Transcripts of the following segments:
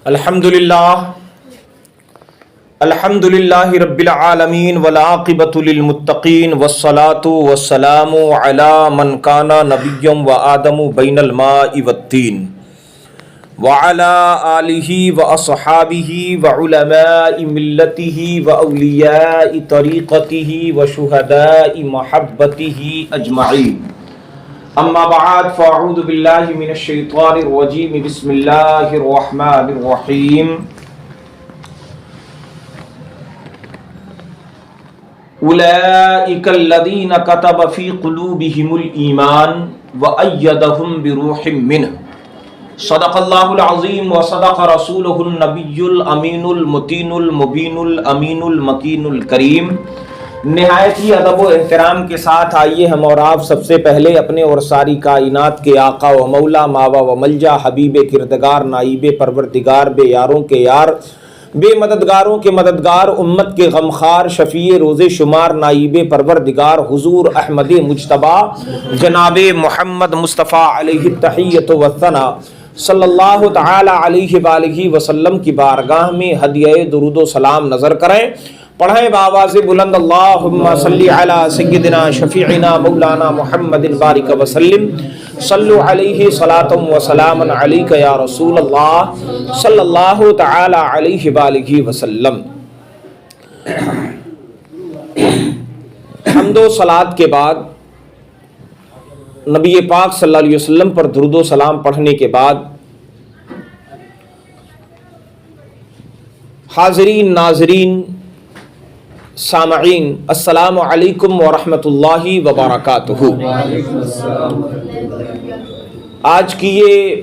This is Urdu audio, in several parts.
الحمدللہ رب العالمین والعاقبۃ للمتقین والصلاۃ والسلام علی من کان نبیا وآدم بین الماء والطین وعلی آلہ واصحابہ وعلماء ملتہ واولیاء طریقتہ وشہداء محبتہ اجمعین، اما بعد فاعوذ باللہ من الشیطان الرجیم، بسم اللہ الرحمن الرحیم۔ اولئک الذین کتب فی قلوبہم الایمان وأیدہم بروح منہ، صدق اللہ العظیم وصدق رسولہ النبی الامین المتین المبین الامین المکین الکریم۔ نہایت ہی ادب و احترام کے ساتھ آئیے ہم اور آپ سب سے پہلے اپنے اور ساری کائنات کے آقا و مولا، ماوا و ملجا، حبیب کردگار، نائب پروردگار، بے یاروں کے یار، بے مددگاروں کے مددگار، امت کے غمخار، شفیع روز شمار، نائب پروردگار حضور احمد مجتبیٰ جناب محمد مصطفیٰ علیہ التحیۃ والثناء صلی اللہ تعالی علیہ وآلہ وسلم کی بارگاہ میں ہدیہ درود و سلام نظر کریں۔ پڑھیں بآواز بلند، اللہم صلی علی سیدنا شفیعنا مولانا محمد بارک وسلم، صلو علیہ صلاۃ و سلام علیک یا رسول اللہ صلی اللہ تعالی علیہ وآلہ وسلم۔ حمد و صلاۃ کے بعد نبی پاک صلی اللہ علیہ وسلم پر درود و سلام پڑھنے کے بعد حاضرین، ناظرین، سامعین، السلام علیکم ورحمۃ اللہ وبرکاتہ۔ آج کی یہ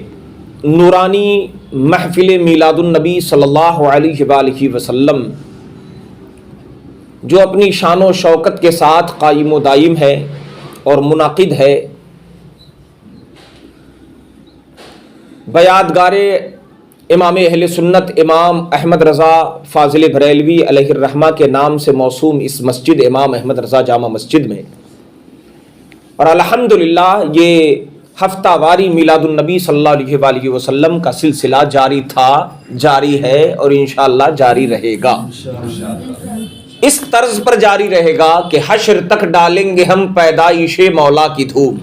نورانی محفل میلاد النبی صلی اللہ علیہ وآلہ وسلم جو اپنی شان و شوکت کے ساتھ قائم و دائم ہے اور منعقد ہے، بیادگار امام اہل سنت امام احمد رضا فاضل بریلوی علیہ الرحمہ کے نام سے موسوم اس مسجد امام احمد رضا جامع مسجد میں، اور الحمدللہ یہ ہفتہ واری میلاد النبی صلی اللہ علیہ وآلہ وسلم کا سلسلہ جاری تھا، جاری ہے اور انشاءاللہ جاری رہے گا۔ اس طرز پر جاری رہے گا کہ حشر تک ڈالیں گے ہم پیدائش مولا کی دھوم،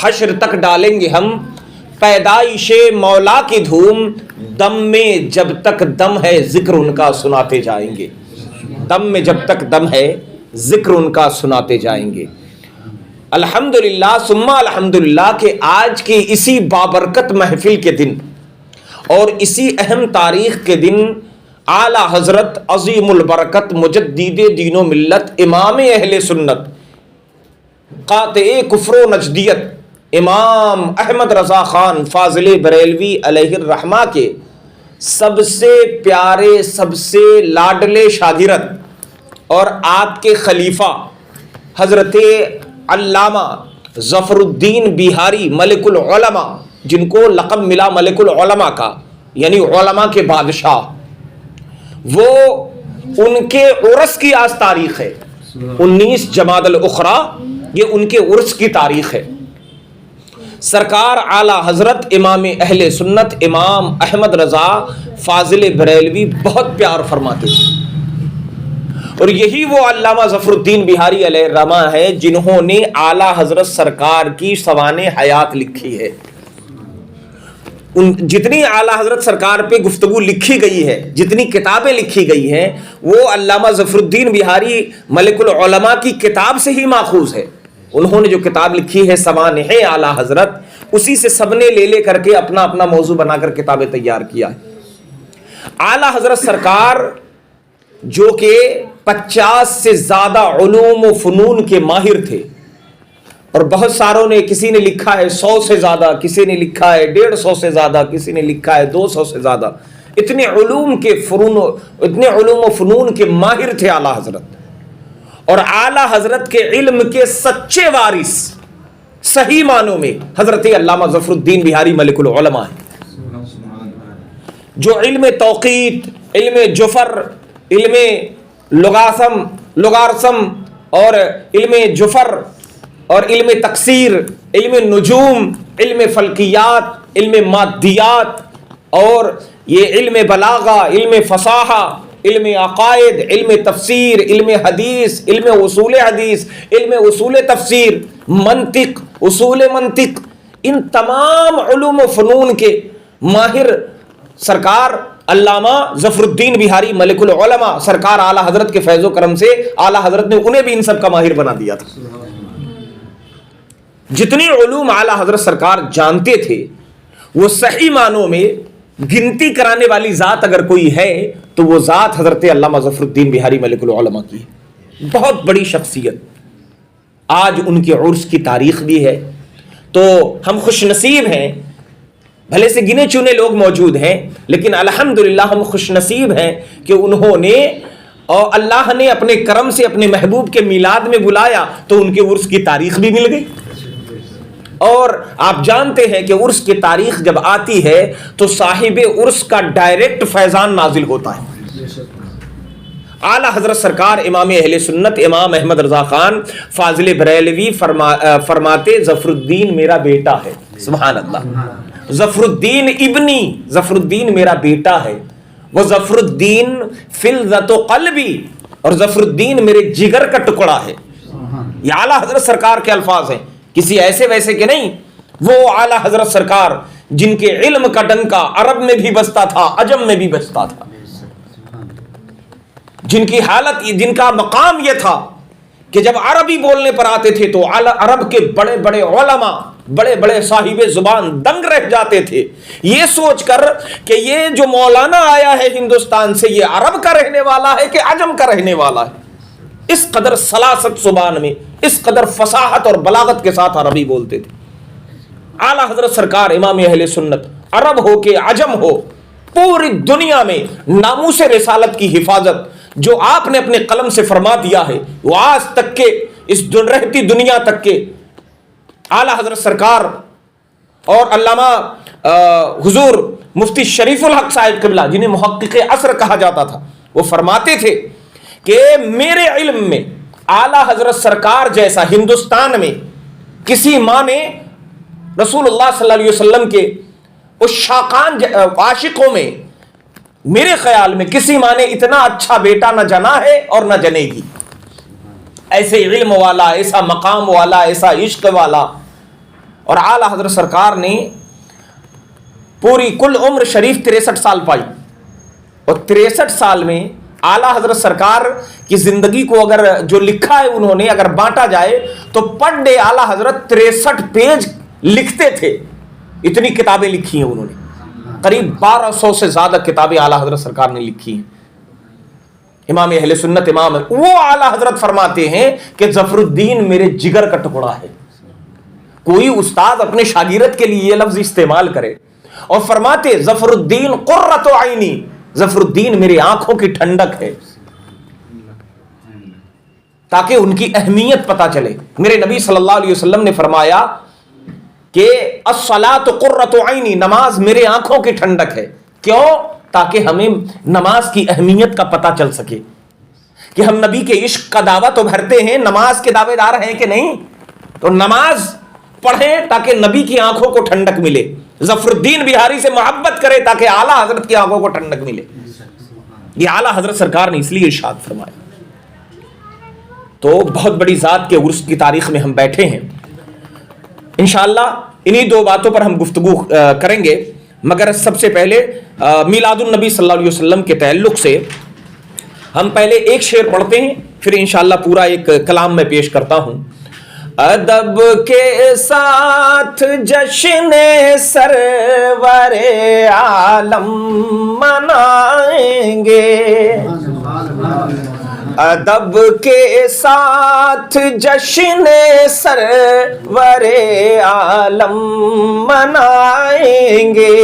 حشر تک ڈالیں گے ہم پیدائش مولا کی دھوم، دم میں جب تک دم ہے ذکر ان کا سناتے جائیں گے، دم میں جب تک دم ہے ذکر ان کا سناتے جائیں گے۔ الحمدللہ ثم الحمدللہ کہ آج کی اسی بابرکت محفل کے دن اور اسی اہم تاریخ کے دن اعلیٰ حضرت عظیم البرکت مجدد دین و ملت امام اہل سنت قاطع کفر و نجدیت امام احمد رضا خان فاضل بریلوی علیہ الرحمہ کے سب سے پیارے، سب سے لاڈلے شاگرد اور آپ کے خلیفہ حضرت علامہ ظفر الدین بہاری ملک العلماء، جن کو لقب ملا ملک العلماء کا، یعنی علماء کے بادشاہ، وہ ان کے عرس کی آج تاریخ ہے 19 جمادی الاخری، یہ ان کے عرس کی تاریخ ہے۔ سرکار اعلیٰ حضرت امام اہل سنت امام احمد رضا فاضل بریلوی بہت پیار فرماتے تھے، اور یہی وہ علامہ ظفر الدین بہاری علیہ الرحمہ ہے جنہوں نے اعلیٰ حضرت سرکار کی سوانح حیات لکھی ہے۔ جتنی اعلیٰ حضرت سرکار پہ گفتگو لکھی گئی ہے، جتنی کتابیں لکھی گئی ہیں، وہ علامہ ظفر الدین بہاری ملک العلماء کی کتاب سے ہی ماخوذ ہے۔ انہوں نے جو کتاب لکھی ہے سوانح اعلیٰ حضرت، اسی سے سب نے لے کر کے اپنا اپنا موضوع بنا کر کتابیں تیار کیا ہے۔ اعلیٰ حضرت سرکار جو کہ 50 سے زیادہ علوم و فنون کے ماہر تھے، اور بہت ساروں نے، کسی نے لکھا ہے 100 سے زیادہ، کسی نے لکھا ہے 150 سے زیادہ، کسی نے لکھا ہے 200 سے زیادہ، اتنے علوم و فنون کے ماہر تھے اعلیٰ حضرت، اور اعلیٰ حضرت کے علم کے سچے وارث صحیح معنوں میں حضرت علامہ ظفر الدین بہاری ملک العلماء ہیں، جو علم توقیت، علم جفر، علم لغارسم اور علم جفر اور علم تقصیر، علم نجوم، علم فلکیات، علم مادیات، اور یہ علم بلاغہ، علم فصاحہ، علم عقائد، علم تفسیر، علم حدیث، علم اصول حدیث، علم اصول تفسیر، منطق، اصول منطق، ان تمام علوم و فنون کے ماہر سرکار علامہ ظفر الدین بہاری ملک العلماء سرکار اعلیٰ حضرت کے فیض و کرم سے اعلیٰ حضرت نے انہیں بھی ان سب کا ماہر بنا دیا تھا۔ جتنی علوم اعلیٰ حضرت سرکار جانتے تھے وہ صحیح معنوں میں گنتی کرانے والی ذات اگر کوئی ہے تو وہ ذات حضرت علامہ ظفر الدین بہاری ملک العلماء کی ہے۔ بہت بڑی شخصیت، آج ان کے عرس کی تاریخ بھی ہے، تو ہم خوش نصیب ہیں، بھلے سے گنے چنے لوگ موجود ہیں لیکن الحمدللہ ہم خوش نصیب ہیں کہ انہوں نے اور اللہ نے اپنے کرم سے اپنے محبوب کے میلاد میں بلایا تو ان کے عرس کی تاریخ بھی مل گئی۔ اور آپ جانتے ہیں کہ عرس کی تاریخ جب آتی ہے تو صاحب عرس کا ڈائریکٹ فیضان نازل ہوتا ہے۔ اعلیٰ حضرت سرکار امام اہل سنت امام احمد رضا خان فاضل بریلوی فرماتے ظفر الدین میرا بیٹا ہے۔ سبحان اللہ، ظفر الدین ابنی، ظفر الدین میرا بیٹا ہے، وہ ظفر الدین فلذت قلبی، اور ظفر الدین میرے جگر کا ٹکڑا ہے۔ یہ اعلیٰ حضرت سرکار کے الفاظ ہیں، کسی ایسے ویسے کے نہیں۔ وہ اعلیٰ حضرت سرکار جن کے علم کا ڈنکا عرب میں بھی بجتا تھا، عجم میں بھی بجتا تھا، جن کی حالت، جن کا مقام یہ تھا کہ جب عربی بولنے پر آتے تھے تو عرب کے بڑے بڑے علماء، بڑے بڑے صاحب زبان دنگ رہ جاتے تھے یہ سوچ کر کہ یہ جو مولانا آیا ہے ہندوستان سے یہ عرب کا رہنے والا ہے کہ عجم کا رہنے والا ہے۔ اس قدر سلاست زبان میں، اس قدر فصاحت اور بلاغت کے ساتھ عربی بولتے تھے۔ اعلیٰ حضرت سرکار امام اہل سنت عرب ہو کہ عجم ہو، پوری دنیا میں ناموس رسالت کی حفاظت جو آپ نے اپنے قلم سے فرما دیا ہے وہ آج تک کے اس رہتی دنیا تک کے اعلیٰ حضرت سرکار اور علامہ حضور مفتی شریف الحق صاحب قبلہ جنہیں محقق عصر کہا جاتا تھا، وہ فرماتے تھے کہ میرے علم میں اعلیٰ حضرت سرکار جیسا ہندوستان میں کسی ماں نے رسول اللہ صلی اللہ علیہ وسلم کے اس شاقان عاشقوں میں میرے خیال میں کسی ماں نے اتنا اچھا بیٹا نہ جنا ہے اور نہ جنے گی۔ ایسے علم والا، ایسا مقام والا، ایسا عشق والا، اور اعلیٰ حضرت سرکار نے پوری کل عمر شریف 63 سال پائی، اور 63 سال میں اعلیٰ حضرت سرکار کی زندگی کو اگر جو لکھا ہے انہوں نے اگر بانٹا جائے تو پر ڈے اعلیٰ حضرت 63 پیج لکھتے تھے۔ اتنی کتابیں لکھی ہیں انہوں نے، قریب 1200 سے زیادہ کتابیں اعلیٰ حضرت سرکار نے لکھی ہیں۔ امام اہل سنت امام وہ اعلیٰ حضرت فرماتے ہیں کہ ظفر الدین میرے جگر کا ٹکڑا ہے۔ کوئی استاد اپنے شاگرد کے لیے یہ لفظ استعمال کرے اور فرماتے ظفر الدین قرۃ عینی، ظفر الدین میری آنکھوں کی ٹھنڈک ہے، تاکہ ان کی اہمیت پتہ چلے۔ میرے نبی صلی اللہ علیہ وسلم نے فرمایا کہ الصلاۃ قرۃ عینی، نماز میرے آنکھوں کی ٹھنڈک ہے۔ کیوں؟ تاکہ ہمیں نماز کی اہمیت کا پتہ چل سکے کہ ہم نبی کے عشق کا دعویٰ تو بھرتے ہیں، نماز کے دعوے دار ہیں کہ نہیں، تو نماز پڑھیں تاکہ نبی کی آنکھوں کو ٹھنڈک ملے، ظفر الدین بہاری سے محبت کرے تاکہ اعلیٰ حضرت کی آنکھوں کو ٹھنڈک ملے۔ یہ اعلیٰ حضرت سرکار نے اس لیے ارشاد فرمایا۔ تو بہت بڑی ذات کے عرس کی تاریخ میں ہم بیٹھے ہیں، انشاءاللہ انہی دو باتوں پر ہم گفتگو کریں گے، مگر سب سے پہلے میلاد النبی صلی اللہ علیہ وسلم کے تعلق سے ہم پہلے ایک شعر پڑھتے ہیں، پھر انشاءاللہ پورا ایک کلام میں پیش کرتا ہوں۔ ادب کے ساتھ جشن سرور عالم منائیں گے، ادب کے ساتھ جشن سرور عالم منائیں گے۔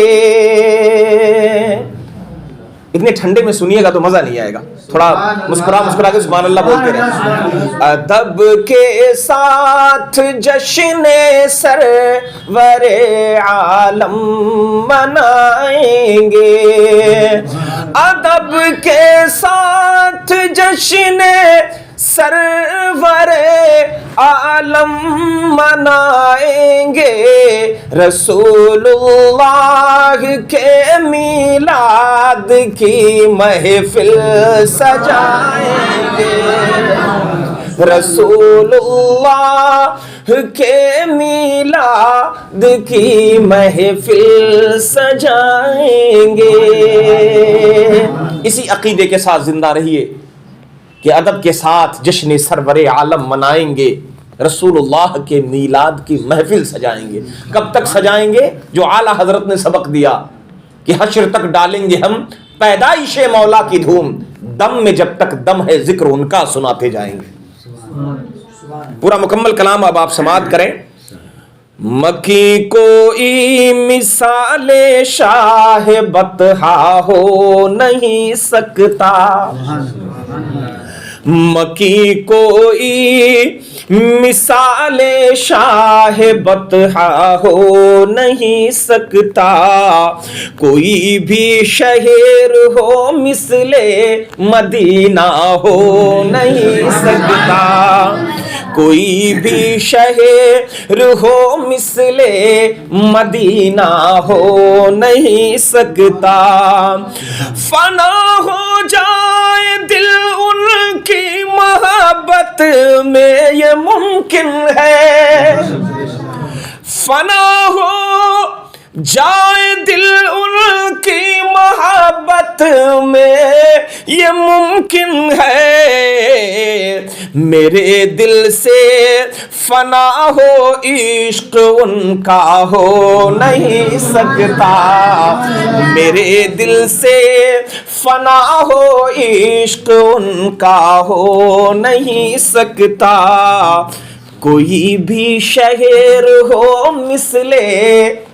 اتنے ٹھنڈے میں سنیے گا تو مزہ نہیں آئے گا، تھوڑا مسکرا کے سبحان اللہ بولتے رہے۔ ادب کے ساتھ جشن سرور عالم منائیں گے، ادب کے ساتھ جشن سرور عالم منائیں گے، رسول اللہ کے میلاد کی محفل سجائیں گے، رسول اللہ کے میلاد کی محفل سجائیں گے۔ اسی عقیدے کے ساتھ زندہ رہیے کہ ادب کے ساتھ جشن سرور عالم منائیں گے، رسول اللہ کے میلاد کی محفل سجائیں گے۔ کب تک سجائیں گے؟ جو اعلیٰ حضرت نے سبق دیا کہ حشر تک ڈالیں گے ہم پیدائش مولا کی دھوم، دم میں جب تک دم ہے ذکر ان کا سناتے جائیں گے۔ پورا مکمل کلام اب آپ سماعت کریں۔ مکی کوئی مثال شاہ بطحا ہو نہیں سکتا، مکی کوئی مثال شاہ بطحا ہو نہیں سکتا، کوئی بھی شہر ہو مثل مدینہ ہو نہیں سکتا، کوئی بھی شہر ہو مثل مدینہ ہو نہیں سکتا، فنا ہو جائے دل ان کی محبت میں یہ ممکن ہے، فنا ہو جائے دل ان کی محبت میں یہ ممکن ہے، میرے دل سے فنا ہو عشق ان کا ہو نہیں سکتا، میرے دل سے فنا ہو عشق ان کا ہو نہیں سکتا، کوئی بھی شہر ہو مثل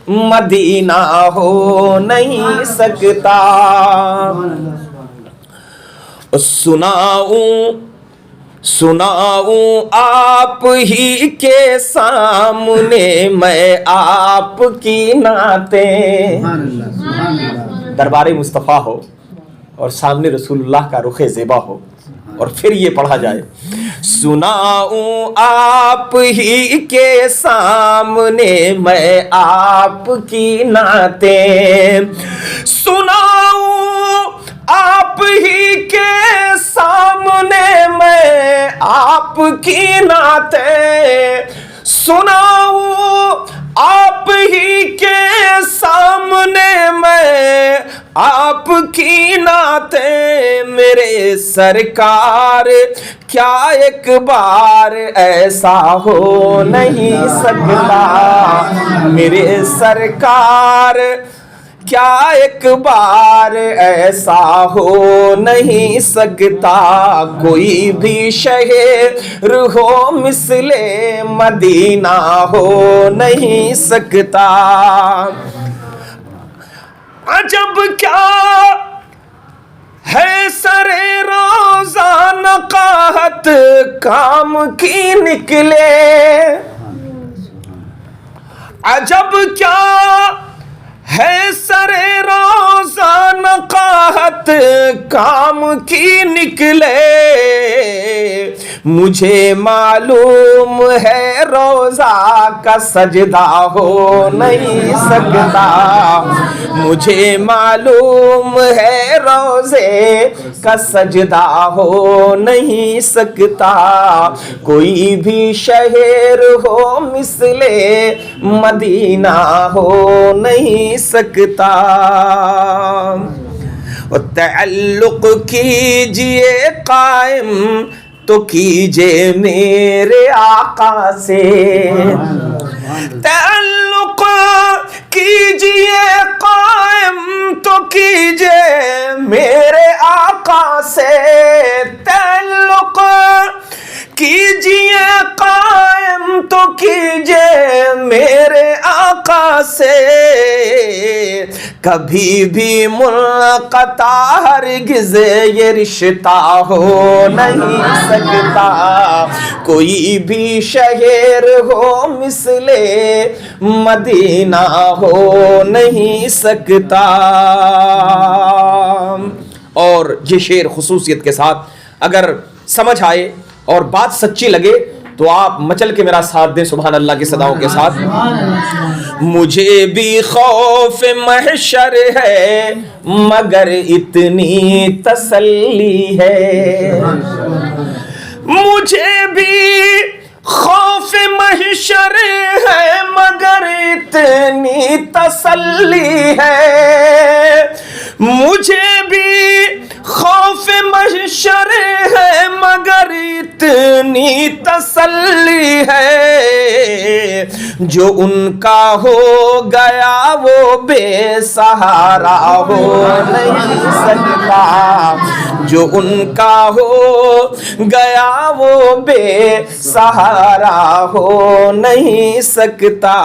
مدینہ ہو نہیں سکتا۔ سناؤں آپ ہی کے سامنے میں آپ کی نعتیں، دربار مصطفیٰ ہو اور سامنے رسول اللہ کا رخ زیبا ہو، اور پھر یہ پڑھا جائے، سناؤں آپ ہی کے سامنے میں آپ کی نعتیں، سناؤں آپ ہی کے سامنے میں آپ کی نعتیں، سناؤں آپ ہی کے سامنے میں آپ کی نعتیں، میرے سرکار کیا ایک بار ایسا ہو نہیں سکتا، میرے سرکار کیا ایک بار ایسا ہو نہیں سکتا، کوئی بھی شہر ہو مثل مدینہ ہو نہیں سکتا، عجب کیا ہے سر روزہ نقاہت کام کی نکلے، عجب کیا ہے سر روزہ نقاہت کام کی نکلے، مجھے معلوم ہے روزہ کا سجدہ ہو نہیں سکتا، مجھے معلوم ہے روزے کا سجدہ ہو نہیں سکتا، کوئی بھی شہر ہو مثل مدینہ ہو نہیں سکتا، تعلق کیجئے قائم تو کیجئے میرے آقا سے، تعلق کیجئے قائم تو کیجئے میرے آقا سے، تعلق کیجئے قائم تو کیجئے میرے آقا سے، کبھی بھی منقطع ہرگز یہ رشتہ ہو نہیں سکتا، کوئی بھی شہر ہو مثل مدینہ ہو نہیں سکتا۔ اور یہ شعر خصوصیت کے ساتھ اگر سمجھ آئے اور بات سچی لگے تو آپ مچل کے میرا ساتھ دیں سبحان اللہ کی صداؤں کے ساتھ. مجھے بھی خوف محشر ہے مگر اتنی تسلی ہے. مجھے بھی خوف محشر ہے مگر اتنی تسلی ہے. مجھے بھی خوف محشر ہے مگر اتنی تسلی ہے. جو ان کا ہو گیا وہ بے سہارا ہو نہیں سکتا. جو ان کا ہو گیا وہ بے سہارا ہو نہیں سکتا.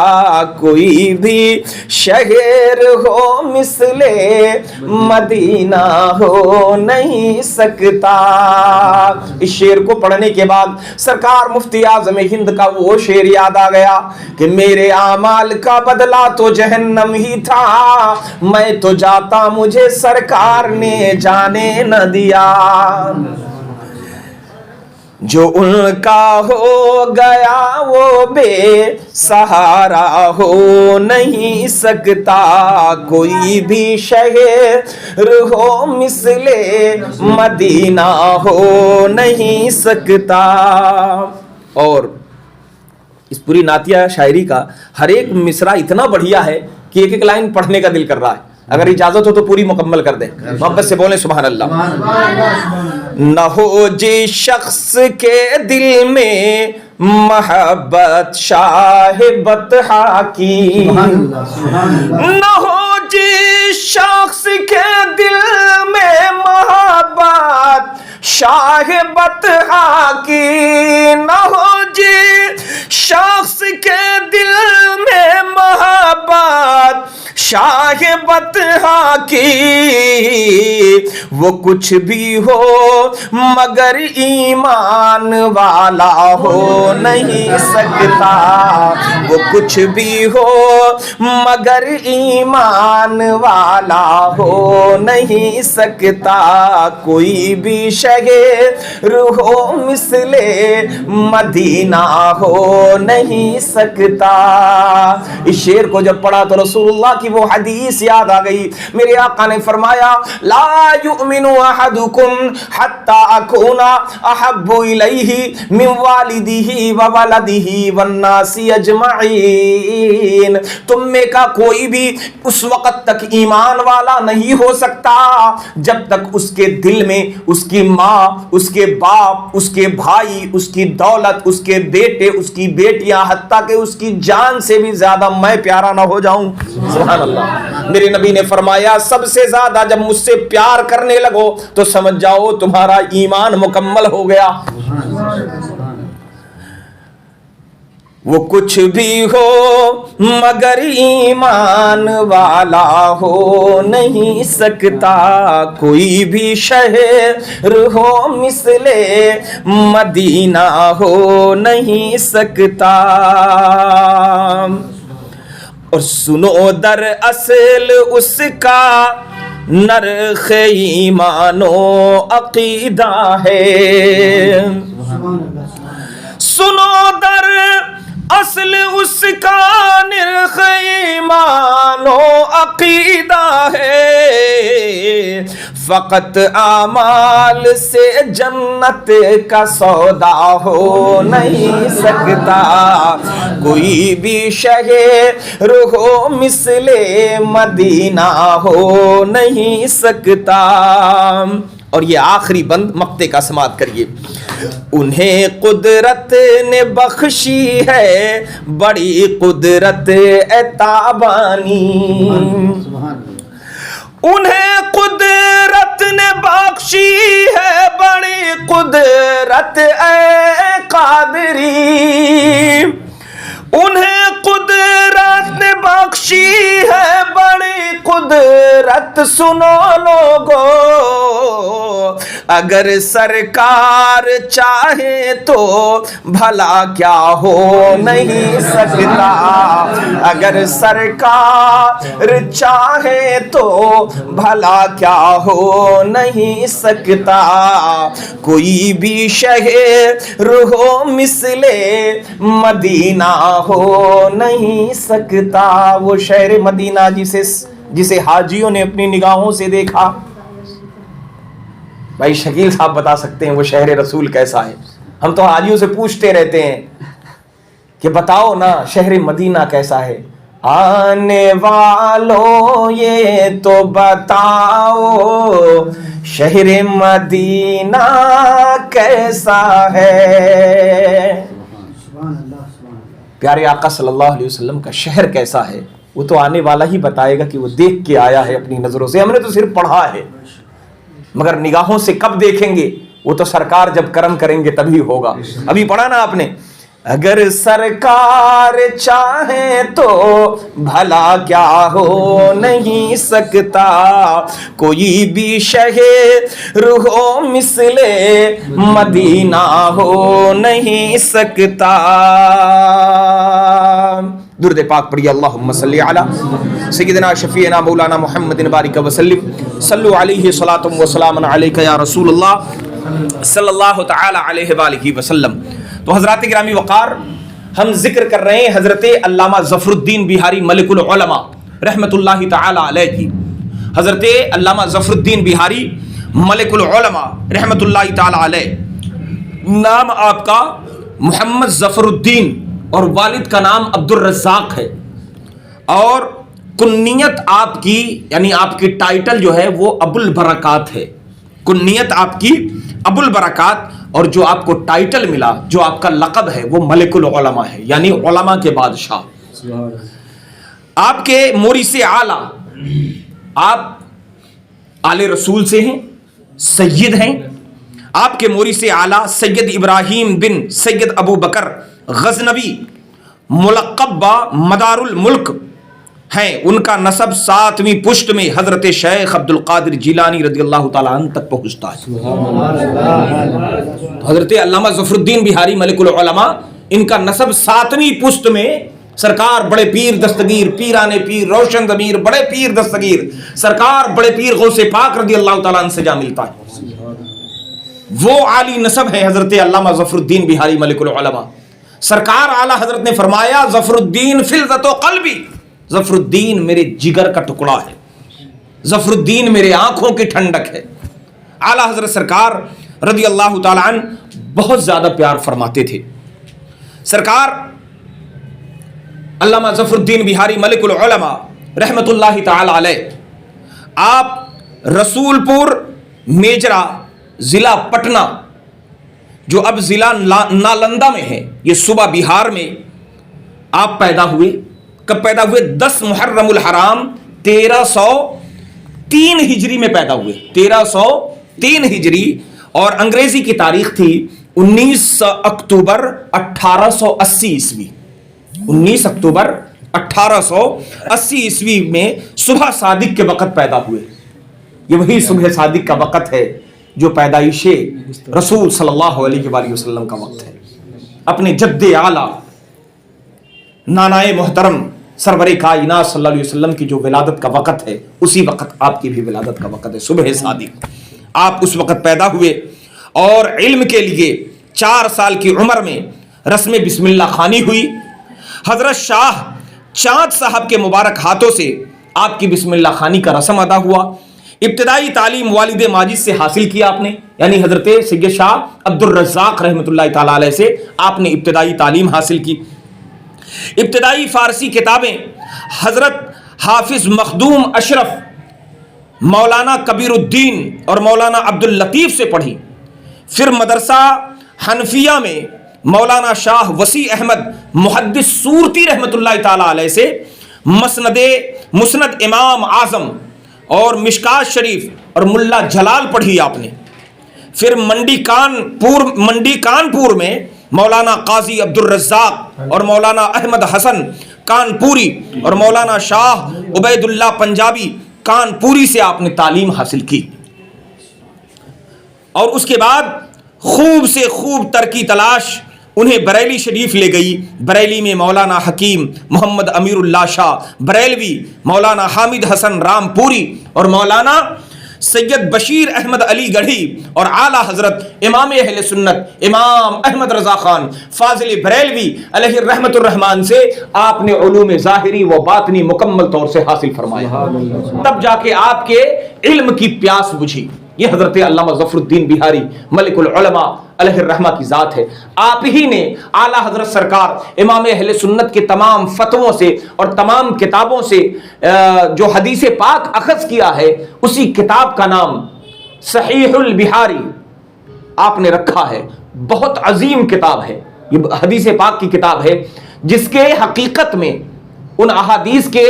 کوئی بھی شہر ہو مثل مدینہ ہو نہیں سکتا. اس شعر کو پڑھنے کے بعد سرکار مفتی اعظم ہند کا وہ شعر یاد آ گیا کہ میرے اعمال کا بدلہ تو جہنم ہی تھا. میں تو جاتا مجھے سرکار نے جانے نہ دیا. جو ان کا ہو گیا وہ بے سہارا ہو نہیں سکتا. کوئی بھی شہر ہو مثل مدینہ ہو نہیں سکتا. اور اس پوری نعتیہ شاعری کا ہر ایک مصرع اتنا بڑھیا ہے کہ ایک ایک لائن پڑھنے کا دل کر رہا ہے. اگر اجازت ہو تو پوری مکمل کر دیں. محبت سے بولیں سبحان اللہ. نہ ہو جس شخص کے دل میں محبت شاہ بطحا کی. نہ ہو جس شخص کے دل میں محبت شاہ بطحا کی. نہ ہو جس شخص کے دل میں محبت شاہ بطحا کی. وہ کچھ بھی ہو مگر ایمان والا ہو نہیں سکتا. وہ کچھ بھی ہو مگر ایمان والا ہو نہیں سکتا. کوئی بھی شہر ہو مثل مدینہ ہو نہیں سکتا. اس شعر کو جب پڑھا تو رسول اللہ کی وہ حدیث یاد آ گئی. میرے آقا نے فرمایا لا یؤمن احدکم حتی اکون احب الیہ من والدہ وولدہ والناس اجمعین. تم میں کا کوئی بھی اس وقت تک ایمان والا نہیں ہو سکتا جب تک اس کے دل میں اس کی ماں، اس کے باپ، اس کے بھائی، اس کی دولت، اس کے بیٹے، اس کی بیٹیاں، حتیٰ کہ اس کی جان سے بھی زیادہ میں پیارا نہ ہو جاؤں. سبحان اللہ. میرے نبی نے فرمایا سب سے زیادہ جب مجھ سے پیار کرنے لگو تو سمجھ جاؤ تمہارا ایمان مکمل ہو گیا. وہ کچھ بھی ہو مگر ایمان والا ہو نہیں سکتا. کوئی بھی شہر ہو مثل مدینہ ہو نہیں سکتا. اور سنو در اصل اس کا نرخ ایمان و عقیدہ ہے. سنو در اصل اس کا نرخ ایمان و عقیدہ ہے. فقط اعمال سے جنت کا سودا ہو نہیں سکتا. کوئی بھی شہر ہو مثل مدینہ ہو نہیں سکتا. اور یہ آخری بند مقطع کا سماعت کریے. انہیں قدرت نے بخشی ہے بڑی قدرت اے تابانی. انہیں قدرت نے بخشی ہے بڑی قدرت اے قادری. انہیں قدرت نے بخشی ہے بڑی قدرت سنو لوگو، اگر سرکار چاہے تو بھلا کیا ہو نہیں سکتا، اگر سرکار چاہے تو بھلا کیا ہو نہیں سکتا، کوئی بھی شہر ہو مثل مدینہ ہو نہیں سکتا۔ وہ شہر مدینہ جسے حاجیوں نے اپنی نگاہوں سے دیکھا، بھائی شکیل صاحب بتا سکتے ہیں وہ شہر رسول کیسا ہے؟ ہم تو حاجیوں سے پوچھتے رہتے ہیں کہ بتاؤ نا شہر مدینہ کیسا ہے۔ آنے والوں یہ تو بتاؤ شہر مدینہ کیسا ہے۔ پیارے آقا صلی اللہ علیہ وسلم کا شہر کیسا ہے وہ تو آنے والا ہی بتائے گا کہ وہ دیکھ کے آیا ہے اپنی نظروں سے، ہم نے تو صرف پڑھا ہے، مگر نگاہوں سے کب دیکھیں گے؟ وہ تو سرکار جب کرم کریں گے تبھی ہوگا۔ ابھی پڑھا نا آپ نے، اگر سرکار چاہے تو بھلا کیا ہو نہیں سکتا، کوئی بھی شہر ہو مثل مدینہ ہو نہیں سکتا۔ درود پاک پڑھیے، اللہم صلی علی سیدنا شفیعنا مولانا محمد بارک وسلم، صلو علیہ صلاۃ و سلام علیک یا رسول اللہ صلی اللہ تعالی علیہ وآلہ وسلم۔ تو حضرات گرامی وقار، ہم ذکر کر رہے ہیں حضرت علامہ ظفر الدین بہاری ملک العلماء رحمت اللہ تعالی علیہ کی۔ حضرت علامہ ظفر الدین بہاری ملک العلماء رحمت اللہ تعالی علیہ، نام آپ کا محمد ظفر الدین اور والد کا نام عبد الرزاق ہے، اور کنیت آپ کی یعنی آپ کی ٹائٹل جو ہے وہ ابو البرکات ہے۔ کنیت آپ کی ابو البرکات، اور جو آپ کو ٹائٹل ملا، جو آپ کا لقب ہے وہ ملک العلماء ہے، یعنی علماء کے بادشاہ۔ آپ کے مورث اعلیٰ، آپ آل رسول سے ہیں، سید ہیں۔ آپ کے مورث اعلیٰ سید ابراہیم بن سید ابو بکر غزنوی ملقب مدار الملک ہیں، ان کا نسب 7ویں پشت میں حضرت شیخ عبد القادر جیلانی رضی اللہ تعالیٰ عنہ تک پہنچتا ہے۔ حضرت علامہ ظفر الدین بہاری ملک العلماء، ان کا نسب 7ویں پشت میں سرکار بڑے پیر دستگیر پیران پیر روشن ضمیر بڑے پیر دستگیر سرکار بڑے پیر غوث پاک رضی اللہ تعالیٰ عنہ سے جا ملتا ہے۔ وہ عالی نسب ہے حضرت علامہ ظفر الدین بہاری ملک العلماء۔ سرکار اعلیٰ حضرت نے فرمایا ظفر الدین فلذت و قلبی، ظفر الدین میرے جگر کا ٹکڑا ہے، ظفر الدین میرے آنکھوں کی ٹھنڈک ہے۔ اعلیٰ حضرت سرکار رضی اللہ تعالیٰ عنہ بہت زیادہ پیار فرماتے تھے۔ سرکار علامہ ظفر الدین بہاری ملک العلماء رحمت اللہ تعالی علیہ، آپ رسول پور میجرا ضلع پٹنہ، جو اب ضلع نالندہ میں ہے، یہ صوبہ بہار میں آپ پیدا ہوئے۔ کب پیدا ہوئے؟ 10 محرم الحرام 1303 ہجری میں پیدا ہوئے، 1303 ہجری، اور انگریزی کی تاریخ تھی 19 اکتوبر 1880 عیسوی۔ 19 اکتوبر 1880 عیسوی میں صبح صادق کے وقت پیدا ہوئے۔ یہ وہی صبح صادق کا وقت ہے جو پیدائش رسول صلی اللہ علیہ وآلہ وسلم کا وقت ہے۔ اپنے جد اعلیٰ نانائے محترم سرور کائنات صلی اللہ علیہ وسلم کی جو ولادت کا وقت ہے، اسی وقت آپ کی بھی ولادت کا وقت ہے، صبح صادق۔ آپ اس وقت پیدا ہوئے، اور علم کے لیے 4 سال کی عمر میں رسم بسم اللہ خوانی ہوئی۔ حضرت شاہ چاند صاحب کے مبارک ہاتھوں سے آپ کی بسم اللہ خوانی کا رسم ادا ہوا۔ ابتدائی تعلیم والد ماجد سے حاصل کیا آپ نے، یعنی حضرت سید شاہ عبد الرزاق رحمۃ اللہ تعالی علیہ سے آپ نے ابتدائی تعلیم حاصل کی۔ ابتدائی فارسی کتابیں حضرت حافظ مخدوم اشرف، مولانا کبیر الدین اور مولانا عبد اللطیف سے پڑھی۔ پھر مدرسہ حنفیہ میں مولانا شاہ وسیع احمد محدث سورتی رحمۃ اللہ تعالی علیہ سے مسند امام اعظم اور مشکات شریف اور ملا جلال پڑھی آپ نے۔ پھر منڈی کانپور میں مولانا قاضی عبد الرزاق اور مولانا احمد حسن کانپوری اور مولانا شاہ عبید اللہ پنجابی کانپوری سے آپ نے تعلیم حاصل کی، اور اس کے بعد خوب سے خوب ترقی تلاش انہیں بریلی شریف لے گئی۔ بریلی میں مولانا حکیم محمد امیر اللہ شاہ بریلوی، مولانا حامد حسن رام پوری اور مولانا سید بشیر احمد علی گڑھی اور اعلیٰ حضرت امام اہل سنت امام احمد رضا خان فاضل بریلوی علیہ الرحمت الرحمان سے آپ نے علوم ظاہری و باطنی مکمل طور سے حاصل فرمایا، تب جا کے آپ کے علم کی پیاس بجھی۔ یہ حضرت علامہ ظفر الدین بہاری ملک العلماء علیہ الرحمہ کی ذات ہے۔ آپ ہی نے اعلیٰ حضرت سرکار امام اہل سنت کے تمام فتووں سے اور تمام کتابوں سے جو حدیث پاک اخذ کیا ہے، اسی کتاب کا نام صحیح البہاری آپ نے رکھا ہے۔ بہت عظیم کتاب ہے، یہ حدیث پاک کی کتاب ہے جس کے حقیقت میں ان احادیث کے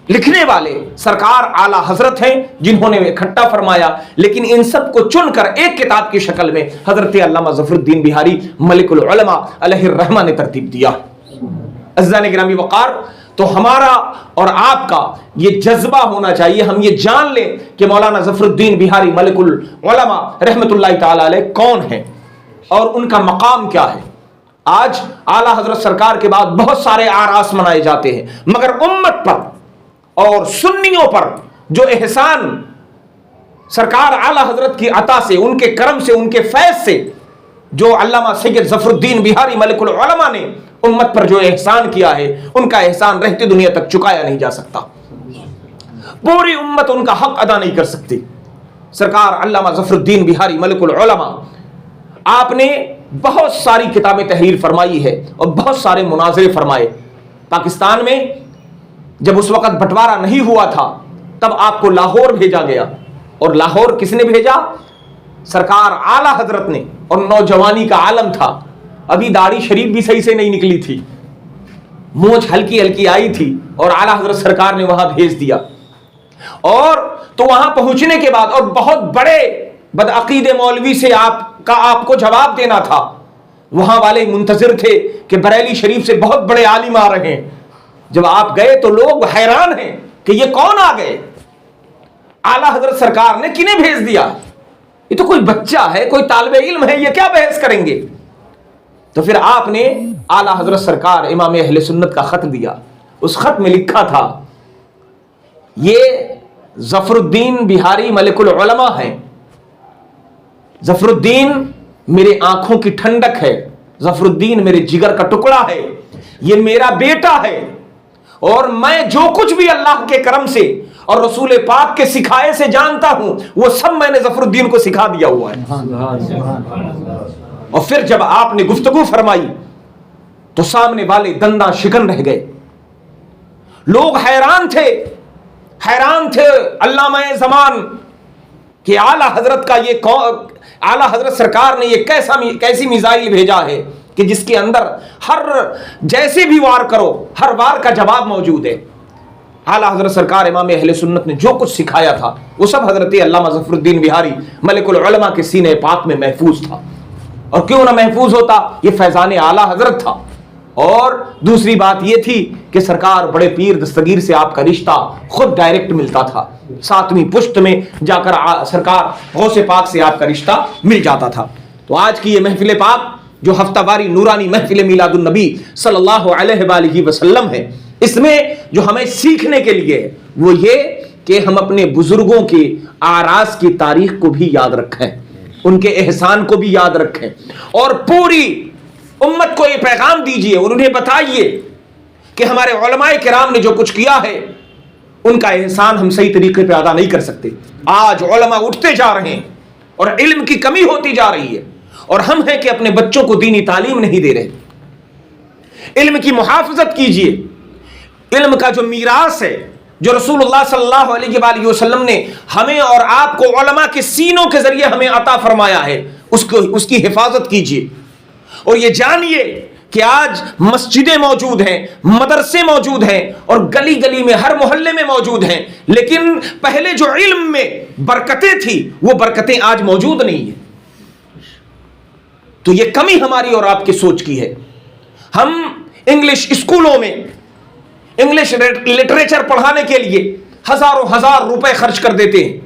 لکھنے والے سرکار اعلیٰ حضرت ہیں جنہوں نے اکٹھا فرمایا، لیکن ان سب کو چن کر ایک کتاب کی شکل میں حضرت علامہ ظفر الدین بہاری ملک العلماء علیہ الرحمہ نے ترتیب دیا۔ عزیزان گرامی وقار، تو ہمارا اور آپ کا یہ جذبہ ہونا چاہیے، ہم یہ جان لیں کہ مولانا ظفر الدین بہاری ملک العلماء رحمت اللہ تعالی علیہ کون ہیں اور ان کا مقام کیا ہے۔ آج اعلیٰ حضرت سرکار کے بعد بہت سارے آراس منائے جاتے ہیں، مگر امت پر اور سنیوں پر جو احسان سرکار اعلیٰ حضرت کی عطا سے، ان کے کرم سے، ان کے فیض سے جو علامہ سید ظفر الدین بہاری ملک العلماء نے امت پر جو احسان کیا ہے، ان کا احسان رہتی دنیا تک چکایا نہیں جا سکتا۔ پوری امت ان کا حق ادا نہیں کر سکتی۔ سرکار علامہ ظفر الدین بہاری ملک العلماء آپ نے بہت ساری کتابیں تحریر فرمائی ہے اور بہت سارے مناظرے فرمائے۔ پاکستان میں جب اس وقت بٹوارا نہیں ہوا تھا تب آپ کو لاہور بھیجا گیا، اور لاہور کس نے بھیجا؟ سرکار اعلیٰ حضرت نے، اور نوجوانی کا عالم تھا، ابھی داڑھی شریف بھی صحیح سے نہیں نکلی تھی، مونچھ ہلکی ہلکی آئی تھی، اور اعلیٰ حضرت سرکار نے وہاں بھیج دیا۔ اور تو وہاں پہنچنے کے بعد اور بہت بڑے بدعقید مولوی سے آپ کو جواب دینا تھا، وہاں والے منتظر تھے کہ بریلی شریف سے بہت بڑے عالم آ رہے ہیں۔ جب آپ گئے تو لوگ حیران ہیں کہ یہ کون آ گئے، اعلیٰ حضرت سرکار نے کنہیں بھیج دیا، یہ تو کوئی بچہ ہے، کوئی طالب علم ہے، یہ کیا بحث کریں گے؟ تو پھر آپ نے اعلیٰ حضرت سرکار امام اہل سنت کا خط دیا، اس خط میں لکھا تھا یہ ظفر الدین بہاری ملک العلماء ہیں، ظفر الدین میرے آنکھوں کی ٹھنڈک ہے، ظفر الدین میرے جگر کا ٹکڑا ہے، یہ میرا بیٹا ہے، اور میں جو کچھ بھی اللہ کے کرم سے اور رسول پاک کے سکھائے سے جانتا ہوں وہ سب میں نے ظفر الدین کو سکھا دیا ہوا ہے۔ اور پھر جب آپ نے گفتگو فرمائی تو سامنے والے دنداں شکن رہ گئے، لوگ حیران تھے علامہ زمان کہ اعلیٰ حضرت کا یہ اعلیٰ حضرت سرکار نے یہ کیسی میزائل بھیجا ہے کہ جس کے اندر ہر جیسے بھی وار کرو ہر وار کا جواب موجود ہے۔ اعلیٰ حضرت سرکار امام اہل سنت نے جو کچھ سکھایا تھا وہ سب حضرت علامہ ظفر الدین بہاری ملک العلماء کے سینے پاک میں محفوظ تھا، اور کیوں نہ محفوظ ہوتا، یہ فیضان اعلیٰ حضرت تھا۔ اور دوسری بات یہ تھی کہ سرکار بڑے پیر دستگیر سے آپ کا رشتہ خود ڈائریکٹ ملتا تھا، 7ویں پشت میں جا کر سرکار غوث پاک سے آپ کا رشتہ مل جاتا تھا۔ تو آج کی یہ محفل پاک جو ہفتہ واری نورانی محفل میلاد النبی صلی اللہ علیہ وآلہ وسلم ہے، اس میں جو ہمیں سیکھنے کے لیے وہ یہ کہ ہم اپنے بزرگوں کے آراز کی تاریخ کو بھی یاد رکھیں، ان کے احسان کو بھی یاد رکھیں، اور پوری امت کو یہ پیغام دیجئے اور انہیں بتائیے کہ ہمارے علماء کرام نے جو کچھ کیا ہے ان کا احسان ہم صحیح طریقے پہ ادا نہیں کر سکتے۔ آج علماء اٹھتے جا رہے ہیں اور علم کی کمی ہوتی جا رہی ہے، اور ہم ہیں کہ اپنے بچوں کو دینی تعلیم نہیں دے رہے۔ علم کی محافظت کیجئے، علم کا جو میراث ہے جو رسول اللہ صلی اللہ علیہ وآلہ وسلم نے ہمیں اور آپ کو علماء کے سینوں کے ذریعے ہمیں عطا فرمایا ہے، اس کی حفاظت کیجئے، اور یہ جانیے کہ آج مسجدیں موجود ہیں، مدرسے موجود ہیں، اور گلی گلی میں ہر محلے میں موجود ہیں، لیکن پہلے جو علم میں برکتیں تھی وہ برکتیں آج موجود نہیں ہیں۔ تو یہ کمی ہماری اور آپ کی سوچ کی ہے۔ ہم انگلش اسکولوں میں انگلش لٹریچر پڑھانے کے لیے ہزاروں ہزار روپے خرچ کر دیتے ہیں،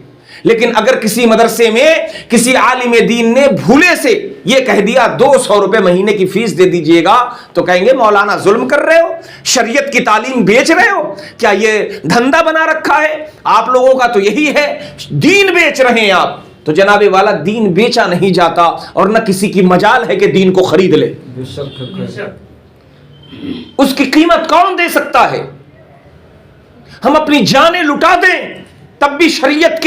لیکن اگر کسی مدرسے میں کسی عالم دین نے بھولے سے یہ کہہ دیا 200 روپے مہینے کی فیس دے دیجئے گا، تو کہیں گے مولانا ظلم کر رہے ہو، شریعت کی تعلیم بیچ رہے ہو، کیا یہ دھندا بنا رکھا ہے آپ لوگوں کا؟ تو یہی ہے، دین بیچ رہے ہیں آپ۔ تو جناب والا دین بیچا نہیں جاتا، اور نہ کسی کی مجال ہے کہ دین کو خرید لے۔ اس کی قیمت کون دے سکتا ہے؟ ہم اپنی جانیں لٹا دیں تب بھی شریعت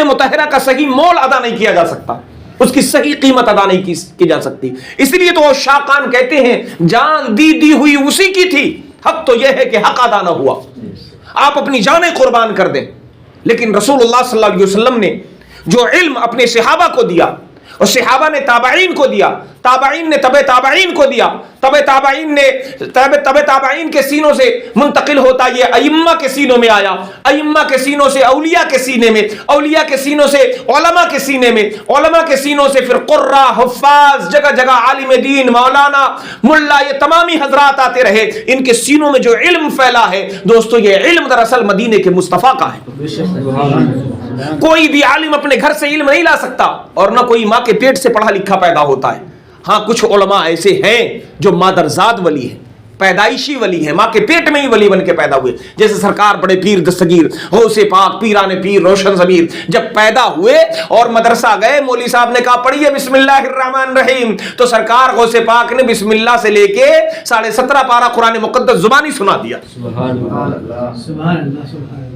مطہرہ کا صحیح مول ادا نہیں کیا جا سکتا، اس کی صحیح قیمت ادا نہیں کی جا سکتی۔ اس لیے تو شاقان کہتے ہیں جان دی ہوئی اسی کی تھی، حق تو یہ ہے کہ حق ادا نہ ہوا۔ آپ اپنی جانیں قربان کر دیں، لیکن رسول اللہ صلی اللہ علیہ وسلم نے جو علم اپنے صحابہ کو دیا، اور صحابہ نے تابعین کو دیا، تابعین نے تبع تابعین کو دیا، تبع تابعین کے سینوں سے منتقل ہوتا یہ ائمہ کے سینوں میں آیا، ائمہ کے سینوں سے اولیاء کے سینے میں، اولیاء کے سینوں سے علماء کے سینے میں، علماء کے سینوں سے پھر قرہ، حفاظ، جگہ جگہ عالم دین، مولانا، ملا، یہ تمامی حضرات آتے رہے۔ ان کے سینوں میں جو علم پھیلا ہے دوستو، یہ علم دراصل مدینے کے مصطفیٰ کا ہے۔ کوئی بھی عالم اپنے گھر سے علم نہیں لا سکتا، اور نہ کوئی ماں کے پیٹ سے پڑھا لکھا پیدا ہوتا ہے۔ ہاں کچھ علماء ایسے ہیں جو مادرزاد ولی ہیں، پیدائشی ولی ہیں، ماں کے پیٹ میں ہی ولی بن کے پیدا ہوئے، جیسے سرکار بڑے پیر دستگیر غوث پاک پیران پیر روشن ضمیر جب پیدا ہوئے اور مدرسہ گئے، مولوی صاحب نے کہا پڑھیے بسم اللہ الرحمن الرحیم، تو سرکار غوث پاک نے بسم اللہ سے لے کے 17.5 پارہ قرآن مقدس زبانی سنا دیا۔ سبحان اللہ، سبحان اللہ۔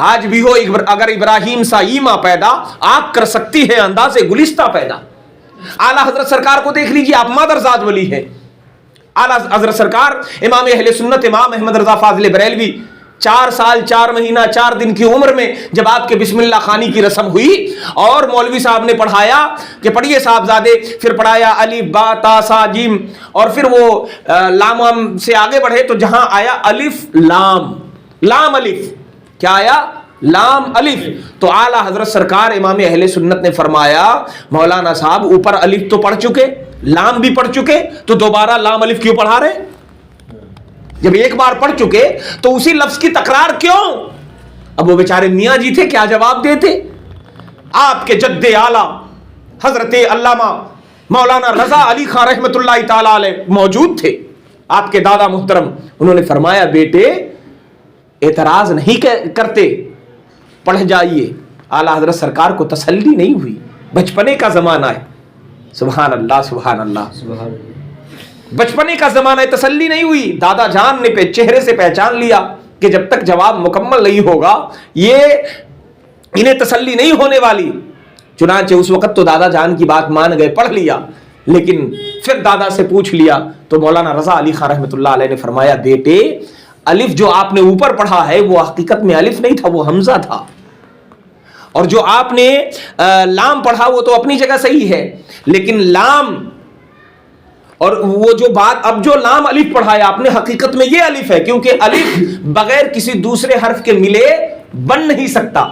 آج بھی ہو اگر ابراہیم سا ایماں پیدا، آنکھ کر سکتی ہے انداز گلستہ پیدا۔ اعلیٰ حضرت سرکار کو دیکھ لیجیے، آپ مادرزاد ولی ہیں۔ اعلیٰ حضرت سرکار امام اہل سنت امام احمد رضا فاضل بریلوی 4 سال 4 مہینہ 4 دن کی عمر میں جب آپ کے بسم اللہ خوانی کی رسم ہوئی اور مولوی صاحب نے پڑھایا کہ پڑھیے صاحبزادے، پھر پڑھایا الف با تا سا جیم، اور پھر وہ لام سے آگے بڑھے تو جہاں آیا الف لام، لام الف، کیا آیا؟ لام الف۔ تو اعلیٰ حضرت سرکار امام اہل سنت نے فرمایا مولانا صاحب اوپر الف تو پڑھ چکے، لام بھی پڑھ چکے، تو دوبارہ لام الف کیوں پڑھا رہے؟ جب ایک بار پڑھ چکے تو اسی لفظ کی تکرار کیوں؟ اب وہ بیچارے میاں جی تھے، کیا جواب دیتے؟ آپ کے جد اعلیٰ حضرت علامہ مولانا رضا علی خان رحمۃ اللہ تعالی علیہ موجود تھے، آپ کے دادا محترم، انہوں نے فرمایا بیٹے اعتراض نہیں کرتے، پڑھ جائیے۔ اعلیٰ حضرت سرکار کو تسلی نہیں ہوئی، بچپنے کا زمانہ ہے، سبحان اللہ سبحان اللہ، بچپنے کا زمانہ ہے، تسلی نہیں ہوئی۔ دادا جان نے چہرے سے پہچان لیا کہ جب تک جواب مکمل نہیں ہوگا یہ انہیں تسلی نہیں ہونے والی۔ چنانچہ اس وقت تو دادا جان کی بات مان گئے، پڑھ لیا، لیکن پھر دادا سے پوچھ لیا تو مولانا رضا علی خان رحمۃ اللہ علیہ نے فرمایا بیٹے الف جو آپ نے اوپر پڑھا ہے وہ حقیقت میں الف نہیں تھا، وہ حمزہ تھا، اور جو آپ نے لام پڑھا وہ تو اپنی جگہ صحیح ہے، لیکن لام اور وہ جو بات اب جو لام الف پڑھا ہے آپ نے حقیقت میں یہ الف ہے، کیونکہ الف بغیر کسی دوسرے حرف کے ملے بن نہیں سکتا،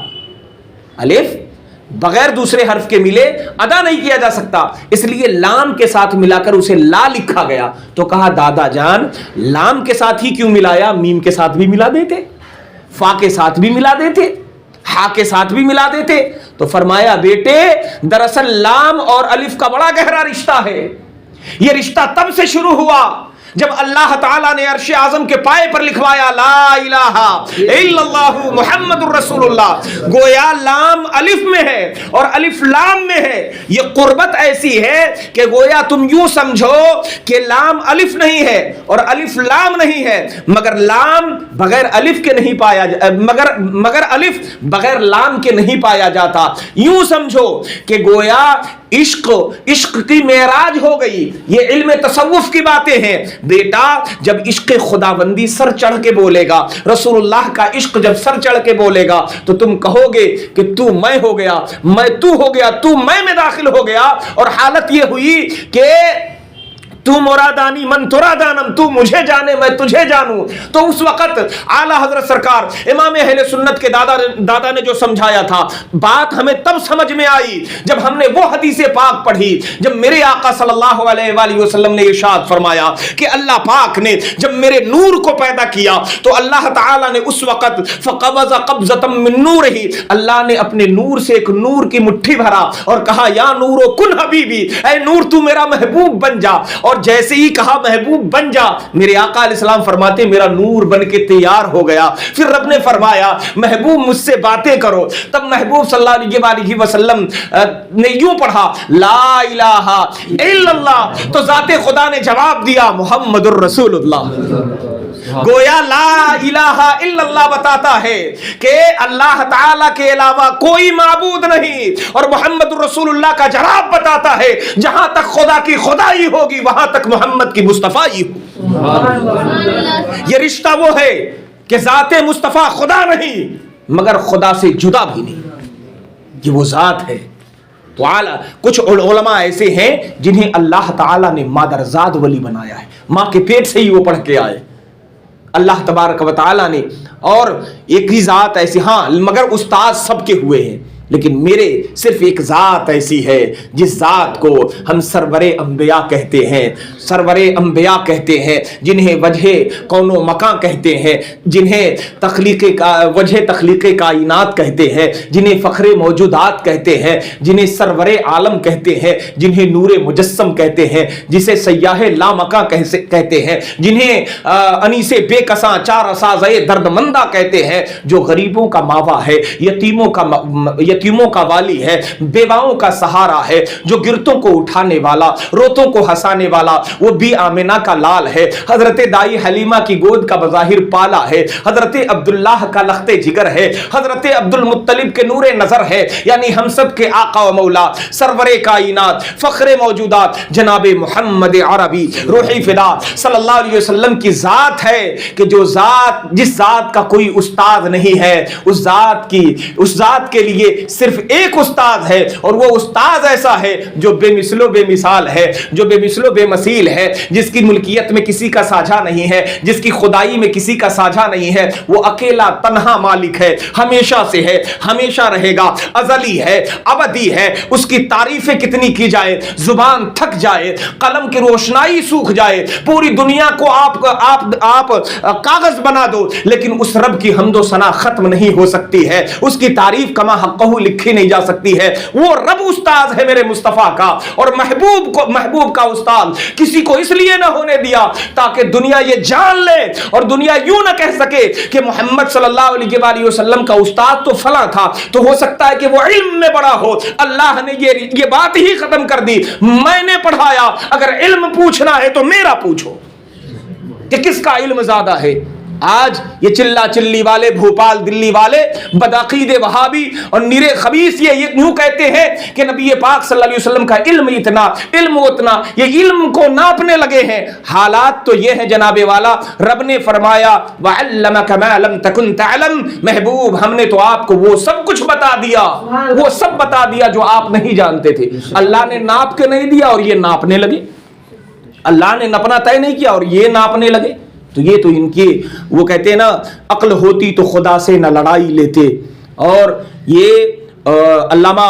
الف بغیر دوسرے حرف کے ملے ادا نہیں کیا جا سکتا، اس لیے لام کے ساتھ ملا کر اسے لا لکھا گیا۔ تو کہا دادا جان لام کے ساتھ ہی کیوں ملایا؟ میم کے ساتھ بھی ملا دیتے، فا کے ساتھ بھی ملا دیتے، ہا کے ساتھ بھی ملا دیتے۔ تو فرمایا بیٹے دراصل لام اور الف کا بڑا گہرا رشتہ ہے، یہ رشتہ تب سے شروع ہوا جب اللہ تعالیٰ نے عرش اعظم کے پائے پر لکھوایا لا الہ الا اللہ محمد الرسول اللہ، گویا لام الف میں ہے اور الف لام میں ہے۔ یہ قربت ایسی ہے کہ گویا تم یوں سمجھو کہ لام الف نہیں ہے اور الف لام نہیں ہے، مگر لام بغیر الف کے نہیں پایا مگر الف بغیر لام کے نہیں پایا جاتا۔ یوں سمجھو کہ گویا عشق کی معراج ہو گئی، یہ علم تصوف کی باتیں ہیں۔ بیٹا جب عشق خداوندی سر چڑھ کے بولے گا، رسول اللہ کا عشق جب سر چڑھ کے بولے گا تو تم کہو گے کہ تو میں ہو گیا، میں تو ہو گیا، تو میں داخل ہو گیا، اور حالت یہ ہوئی کہ تو مرادانی من ترادانم، تو مجھے جانے میں تجھے جانوں. تو اس وقت اعلیٰ حضرت سرکار امام اہل سنت کے دادا نے جو سمجھایا تھا، بات ہمیں تب سمجھ میں آئی جب ہم نے وہ حدیث پاک پڑھی، جب میرے آقا صلی اللہ علیہ وآلہ وسلم نے ارشاد فرمایا کہ اللہ پاک نے جب میرے نور کو پیدا کیا تو اللہ تعالیٰ نے اس وقت فقبض قبضۃ من نورہ، اللہ نے اپنے نور سے ایک نور کی مٹھی بھرا اور کہا یا نور کن حبیبی، اے نور تو میرا محبوب بن جا. اور جیسے ہی کہا محبوب بن جا، میرے آقا علیہ السلام فرماتے میرا نور بن کے تیار ہو گیا. پھر رب نے فرمایا محبوب مجھ سے باتیں کرو. تب محبوب صلی اللہ علیہ وسلم نے یوں پڑھا لا الہ الا اللہ، تو ذات خدا نے جواب دیا محمد الرسول اللہ. گویا لا الہ الا اللہ بتاتا ہے کہ اللہ تعالیٰ کے علاوہ کوئی معبود نہیں، اور محمد الرسول اللہ کا جواب بتاتا ہے جہاں تک خدا کی خدائی ہوگی وہاں تک محمد کی مصطفیٰ ہو. یہ رشتہ وہ ہے کہ ذات مصطفیٰ خدا نہیں مگر خدا سے جدا بھی نہیں، یہ وہ ذات ہے. تو کچھ علماء ایسے ہیں جنہیں اللہ تعالیٰ نے مادرزاد ولی بنایا ہے، ماں کے پیٹ سے ہی وہ پڑھ کے آئے اللہ تبارک و تعالیٰ نے. اور ایک ہی ذات ایسی، ہاں مگر استاد سب کے ہوئے ہیں، لیکن میرے صرف ایک ذات ایسی ہے جس ذات کو ہم سرور انبیاء کہتے ہیں، سرور انبیاء کہتے ہیں، جنہیں وجہ کون و مکان کہتے ہیں، جنہیں وجہ تخلیق کائنات کہتے ہیں، جنہیں فخر موجودات کہتے ہیں، جنہیں سرور عالم کہتے ہیں، جنہیں نور مجسم کہتے ہیں، جسے سیاح لامکاں کہتے ہیں، جنہیں انیس بے کساں چار اسازۂ درد مندہ کہتے ہیں، جو غریبوں کا ماوا ہے، یتیموں کا والی ہے، بیواؤں کا سہارا ہے، جو گرتوں کو اٹھانے والا، روتوں کو ہنسانے والا، وہ بی آمنہ کا لال ہے، حضرت دائی حلیمہ کی گود کا بظاہر پالا ہے، حضرت عبداللہ کا لخت جگر ہے، حضرت عبد المطلب کے نور نظر ہے، یعنی ہم سب کے آقا و مولا سرور کائنات فخر موجودات جناب محمد عربی روحی فدا صلی اللہ علیہ وسلم کی ذات ہے کہ جس ذات کا کوئی استاد نہیں ہے، اس ذات کے لیے صرف ایک استاد ہے، اور وہ استاد ایسا ہے جو بے مثل و بے مثال ہے، جو بے مثل و بے مثیل ہے، جس کی ملکیت میں کسی کا ساجھا نہیں ہے، جس کی خدائی میں کسی کا ساجھا نہیں ہے. وہ اکیلا تنہا مالک ہے، ہمیشہ سے ہے، ہمیشہ رہے گا، ازلی ہے، ابدی ہے. اس کی تعریفیں کتنی کی جائے زبان تھک جائے، قلم کی روشنائی سوکھ جائے، پوری دنیا کو آپ کاغذ بنا دو، لیکن اس رب کی حمد و ثنا ختم نہیں ہو سکتی ہے، اس کی تعریف کما حقہ لکھی نہیں جا سکتی ہے. وہ رب استاد ہے میرے مصطفیٰ کا، اور محبوب کا استاد کسی کو اس لیے نہ ہونے دیا تاکہ دنیا یہ جان لے اور دنیا یوں نہ کہہ سکے کہ محمد صلی اللہ علیہ وآلہ وسلم کا استاد تو فلاں تھا، تو ہو سکتا ہے کہ وہ علم میں بڑا ہو. اللہ نے یہ بات ہی ختم کر دی، میں نے پڑھایا، اگر علم پوچھنا ہے تو میرا پوچھو کہ کس کا علم زیادہ ہے. آج یہ چلا چلی والے بھوپال دلی والے بدعقید وہابی اور نیرے خبیث یہ یوں کہتے ہیں کہ نبی پاک صلی اللہ علیہ وسلم کا علم اتنا، علم اتنا، یہ علم کو ناپنے لگے ہیں. حالات تو یہ ہے جناب والا، رب نے فرمایا وَعَلَّمَكَ مَا لَمْ تَكُنْ تَعْلَمْ، محبوب ہم نے تو آپ کو وہ سب کچھ بتا دیا، وہ سب بتا دیا جو آپ نہیں جانتے تھے. اللہ نے ناپ کے نہیں دیا اور یہ ناپنے لگے، اللہ نے نپنا طے نہیں کیا اور یہ ناپنے لگے. تو یہ تو ان کی، وہ کہتے ہیں نا عقل ہوتی تو خدا سے نہ لڑائی لیتے. اور یہ علامہ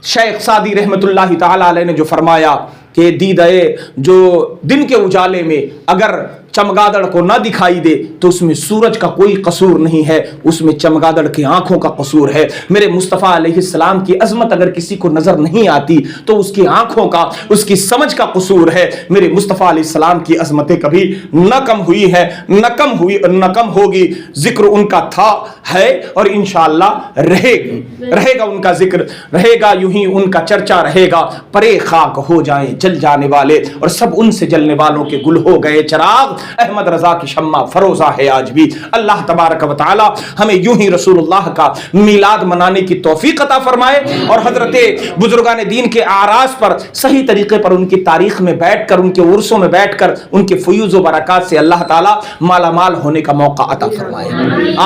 شیخ سعدی رحمت اللہ تعالی علیہ نے جو فرمایا کہ دیدے جو دن کے اجالے میں اگر چمگادڑ کو نہ دکھائی دے تو اس میں سورج کا کوئی قصور نہیں ہے، اس میں چمگادڑ کی آنکھوں کا قصور ہے. میرے مصطفیٰ علیہ السلام کی عظمت اگر کسی کو نظر نہیں آتی تو اس کی آنکھوں کا، اس کی سمجھ کا قصور ہے. میرے مصطفیٰ علیہ السلام کی عظمتیں کبھی نہ کم ہوئی ہے، نہ کم ہوگی. ذکر ان کا تھا، ہے اور انشاءاللہ رہے گا ان کا ذکر، رہے گا، یوں ہی ان کا چرچا رہے گا. پرے خاک ہو جائیں جل جانے والے، اور سب ان سے جلنے والوں کے گل ہو گئے چراغ. احمد رضا کی شمع فروزہ ہے آج بھی۔ اللہ تبارک و تعالی ہمیں یوں ہی رسول اللہ کا میلاد منانے کی توفیق عطا فرمائے، اور حضرت بزرگان دین کے اعراض پر صحیح طریقے پر ان کی تاریخ میں بیٹھ کر، ان کے عرسوں میں بیٹھ کر ان کے فیوز و برکات سے اللہ تعالی مالا مال ہونے کا موقع عطا فرمائے۔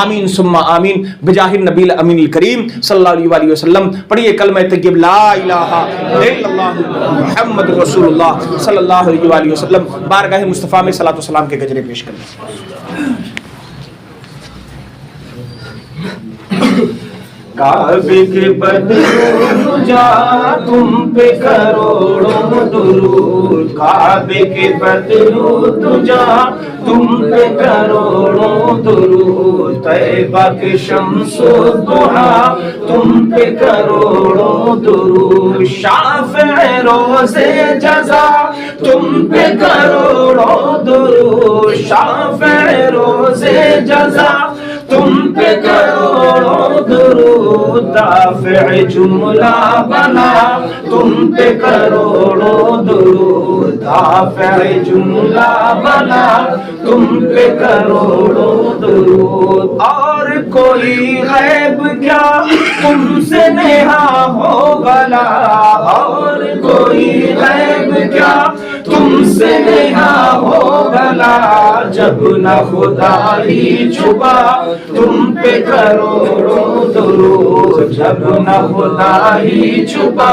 آمین ثم آمین بجاہ النبی الامین الکریم صلی اللہ علیہ وآلہ وسلم۔ پڑھیے کلمہ طیب لا الہ الا اللہ محمد رسول اللہ صلی اللہ علیہ وآلہ وسلم۔ بارگاہ مصطفیٰ میں صلاۃ و سلام کے گجرے پیش کریں۔ کعبے کے بدروں جا تم پہ کروڑوں درود، کعبے کے بدروں جا تم پہ کروڑوں درود، طیبہ کے شمس و ضحیٰ تم پہ کروڑوں درود، شافع روز جزا تم پہ کروڑوں درود، شافع روز جزا تم پہ کروڑوں درود، دافع جملہ بنا تم پہ کروڑوں درود، دافع جملہ بنا تم پہ کروڑوں درود، اور کوئی غیب کیا تم سے نہا ہو بلا، اور کوئی غیب کیا تم سے نہا ہو بلا، جب نہ خدا ہی چھپا تم پہ کروڑوں درود، جب نہ خدا ہی چھپا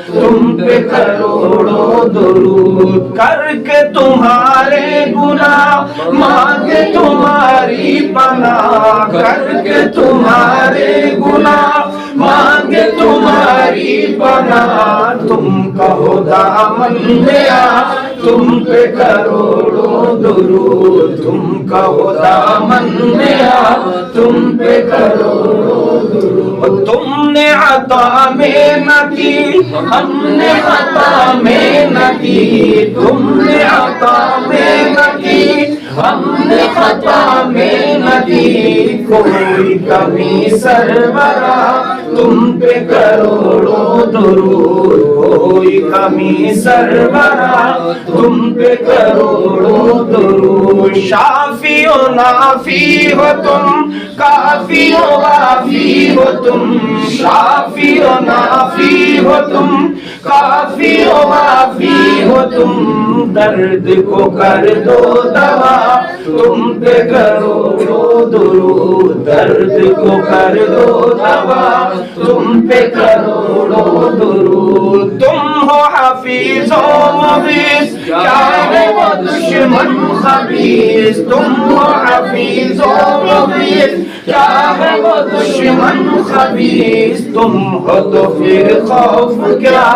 تم پہ کروڑوں درود، کر کے تمہارے گناہ مانگے تمہاری پناہ، کر کے تمہارے گناہ مانگے تمہاری پناہ، تم کہو دامن لیا تم پہ کروڑوں درود، تم کہو دامن لیا تم پہ کروڑوں درود، تم نے عطا میں نہ کی ہم نے عطا میں نہ کی، تم نے عطا میں نہ کی ہم نے خطا میں نہ کی، کوئی کمی سربراہ تم پہ کروڑوں درود، کوئی کمی سربراہ تم پہ کروڑوں درود، شافی و نافی ہو تم، کافی و وافی ہو تم، شافی و نافی ہو تم، کافی و وافی ہو تم، درد کو کر دو دوا تم پہ کروڑوں درود، درد کو کر دو دوا تم پہ کروڑوں درود، تم ہو حفیظ و مغیث کیا ہے وہ دشمن خبیث، تم ہو حفیظ و مغیث کیا ہے وہ دشمن خبیث، تم ہو تو پھر خوف کیا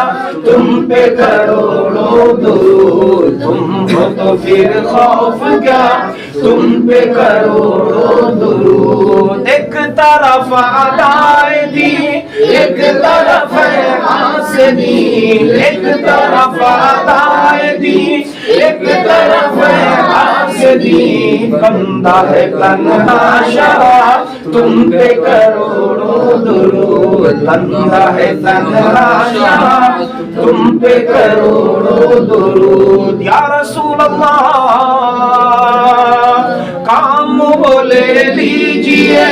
تم پہ کروڑوں درود، تم ہو تو پھر خوف کیا تم پہ کروڑوں درود، ایک طرف عدائے دی ایک طرف حاسدی، ایک طرف عدائے دی ایک طرف حاسدی، بندہ ہے تنہا شرع تم پہ کروڑوں درود، بندہ ہے تنہا شرع تم پہ کروڑوں درود، یا رسول اللہ کام وہ لے لیجئے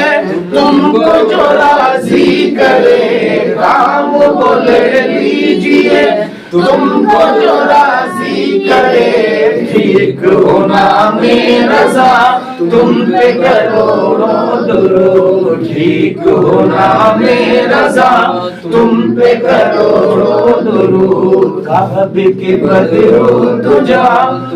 تم کو جو راضی کرے، کام وہ لے لیجئے تم کو جو راضی کرے، ٹھیک ہونا میں رضا تم پہ کروڑوں درود، ٹھیک ہونا میں رضا تم پہ کروڑوں درود، کعبے کے بدروں تجا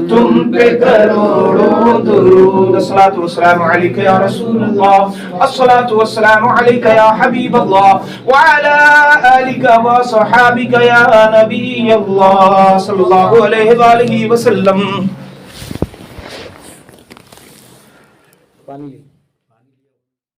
تم پہ کروڑوں درود، الصلاۃ والسلام علیک یا رسول اللہ، الصلاۃ والسلام علیک یا حبیب اللہ، وعلی آلک وصحابک یا نبی اللہ صلی اللہ علیہ وآلہ وسلم۔